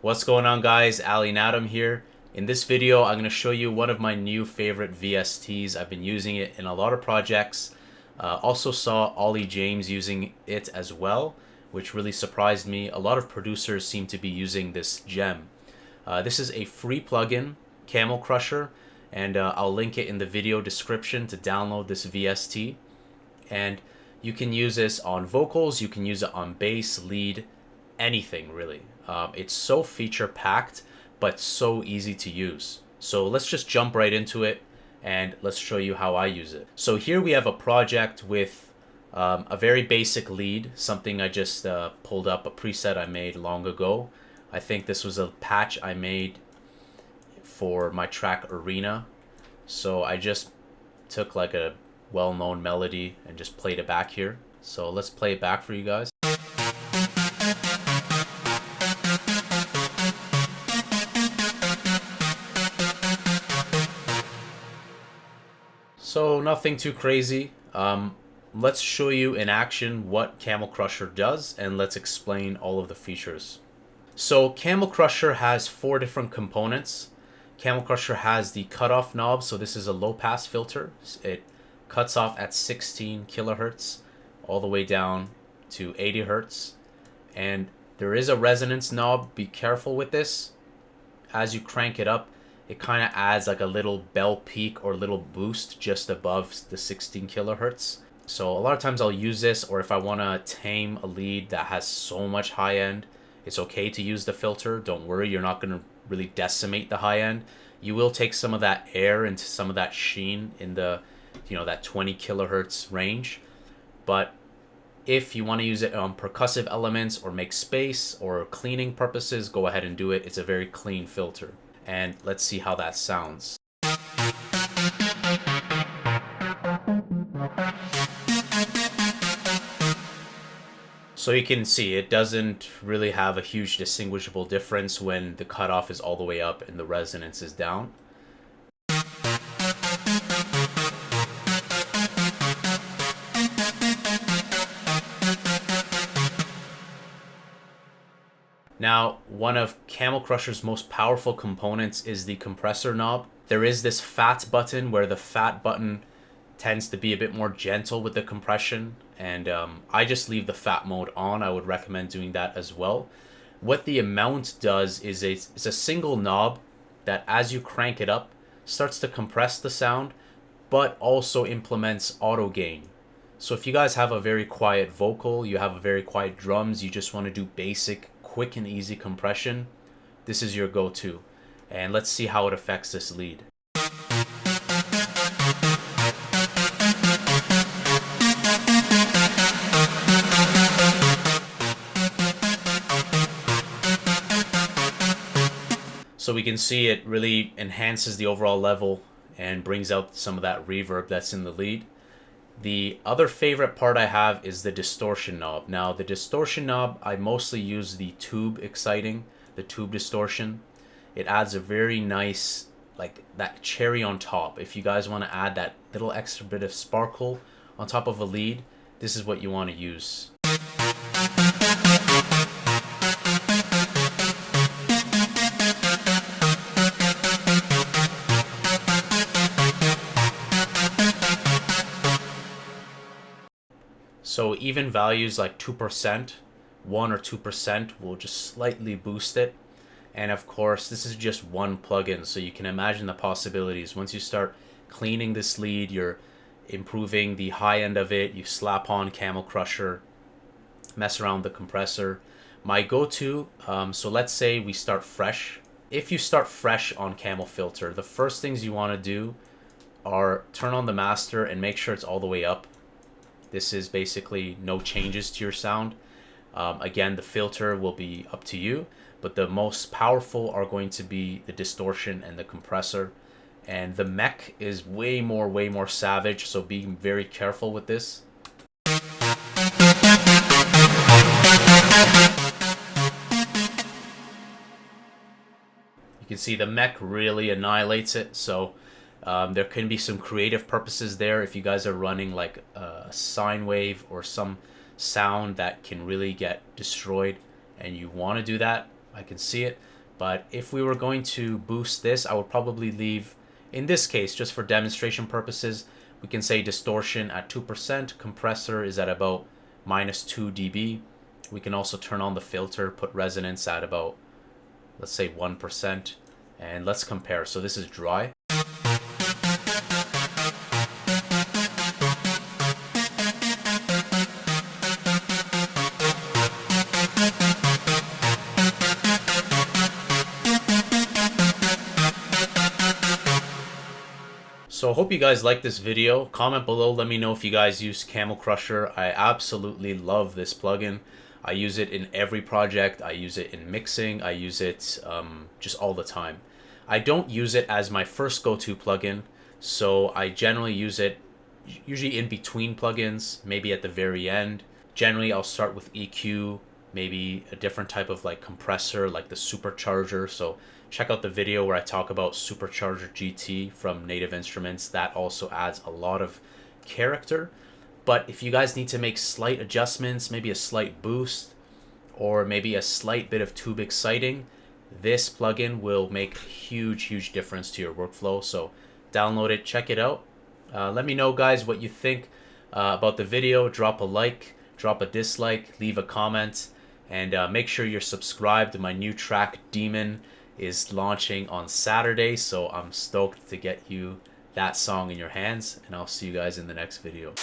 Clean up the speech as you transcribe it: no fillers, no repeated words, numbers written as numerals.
What's going on, guys? Nadem here. In this video, I'm going to show you one of my new favorite VSTs. I've been using it in a lot of projects. Also saw Ollie James using it as well, which really surprised me. A lot of producers seem to be using this gem. This is a free plugin, Camel Crusher, and I'll link it in the video description to download this VST. And you can use this on vocals, you can use it on bass, lead, anything really. It's so feature packed, but so easy to use. So let's just jump right into it and let's show you how I use it. So here we have a project with a very basic lead, something I just pulled up, a preset I made long ago. I think this was a patch I made for my track Arena. So I just took like a well-known melody and just played it back here. So let's play it back for you guys. So nothing too crazy. Let's show you in action what Camel Crusher does, and let's explain all of the features. So Camel Crusher has 4 different components. Camel Crusher has the cutoff knob, so this is a low pass filter. It cuts off at 16 kilohertz all the way down to 80 hertz. And there is a resonance knob. Be careful with this. As you crank it up, it kind of adds like a little bell peak or little boost just above the 16 kilohertz. So a lot of times I'll use this, or if I want to tame a lead that has so much high end, it's okay to use the filter. Don't worry, you're not going to really decimate the high end. You will take some of that air and some of that sheen in the, that 20 kilohertz range. But if you want to use it on percussive elements or make space or cleaning purposes, go ahead and do it. It's a very clean filter. And let's see how that sounds. So you can see it doesn't really have a huge distinguishable difference when the cutoff is all the way up and the resonance is down. Now, one of Camel Crusher's most powerful components is the compressor knob. There is this fat button where the fat button tends to be a bit more gentle with the compression, and I just leave the fat mode on. I would recommend doing that as well. What the amount does is it's a single knob that as you crank it up starts to compress the sound, but also implements auto gain. So if you guys have a very quiet vocal, you have a very quiet drums, you just want to do basic quick and easy compression, this is your go-to. And let's see how it affects this lead. So we can see it really enhances the overall level and brings out some of that reverb that's in the lead. The other favorite part I have is the distortion knob. Now, the distortion knob, I mostly use the tube exciting, the tube distortion. It adds a very nice, like that cherry on top. If you guys want to add that little extra bit of sparkle on top of a lead, this is what you want to use. So even values like 2%, 1 or 2% will just slightly boost it. And of course, this is just one plugin, so you can imagine the possibilities. Once you start cleaning this lead, you're improving the high end of it, you slap on Camel Crusher, mess around with the compressor. My go-to, so let's say we start fresh. If you start fresh on Camel Filter, the first things you want to do are turn on the master and make sure it's all the way up. This is basically no changes to your sound. Again, the filter will be up to you, but the most powerful are going to be the distortion and the compressor. And the mech is way more savage, so be very careful with this. You can see the mech really annihilates it, so there can be some creative purposes there if you guys are running like a sine wave or some sound that can really get destroyed and you want to do that. I can see it. But if we were going to boost this, I would probably leave, in this case, just for demonstration purposes, we can say distortion at 2%, compressor is at about -2 dB. We can also turn on the filter, put resonance at about, let's say 1%, and let's compare. So this is dry. So I hope you guys like this video. Comment below, let me know if you guys use Camel Crusher. I absolutely love this plugin. I use it in every project. I use it in mixing. I use it just all the time. I don't use it as my first go-to plugin, so I generally use it usually in between plugins, maybe at the very end. Generally, I'll start with EQ, maybe a different type of like compressor, like the supercharger. So check out the video where I talk about Supercharger GT from Native Instruments. That also adds a lot of character. But if you guys need to make slight adjustments, maybe a slight boost, or maybe a slight bit of tube exciting, this plugin will make a huge difference to your workflow. So download it, check it out. Let me know, guys, what you think about the video. Drop a like, drop a dislike, leave a comment, and make sure you're subscribed. My new track, Demon, is launching on Saturday, so I'm stoked to get you that song in your hands, and I'll see you guys in the next video.